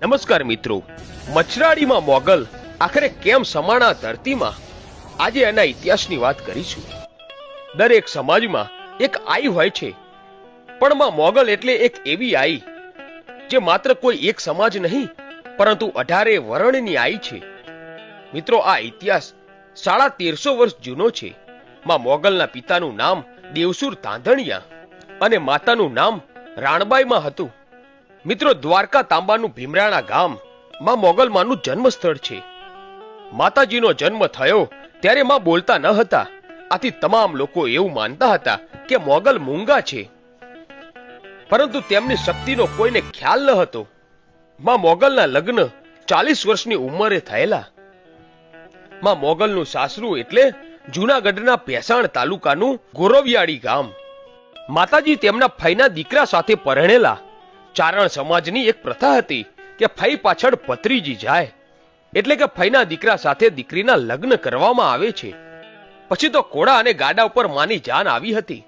નમસ્કાર મિત્રો, મચરાડીમાં મોગલ આખરે કેમ સમાણા ધરતીમાં, આજે એના ઇતિહાસની વાત કરીશું. દરેક સમાજમાં એક આઈ હોય છે, પણ માં મોગલ એટલે એક એવી આઈ જે માત્ર કોઈ એક સમાજ નહીં પરંતુ 18 વર્ણની આઈ છે. મિત્રો, આ ઇતિહાસ 1350 વર્ષ જૂનો છે. માં મોગલના પિતાનું નામ દેવસુર તાંધણિયા અને માતાનું નામ રાણબાઈમાં હતું. મિત્રો, દ્વારકા તાંબાનું ભીમરાણા ગામ માં મોગલમાંનું જન્મ સ્થળ છે. માતાજીનો જન્મ થયો ત્યારે માં બોલતા ન હતા, આથી તમામ લોકો એવું માનતા હતા કે મોગલ મૂંગા છે. પરંતુ તેમની શક્તિનો કોઈને ખ્યાલ ન હતો. માં મોગલના લગ્ન 40 વર્ષની ઉંમરે થયેલા. માં મોગલનું સાસરું એટલે જૂનાગઢના ભેસાણ તાલુકાનું ગોરવિયાળી ગામ. માતાજી તેમના ફઈના દીકરા સાથે પરણેલા. ચારણ સમાજની એક પ્રથા હતી કે ફઈ પાછળ ભત્રીજી જાય, એટલે કે ફઈના દીકરા સાથે દીકરીના લગ્ન કરવામાં આવે છે. પછી તો ઘોડા અને ગાડા ઉપર માની જાન આવી હતી.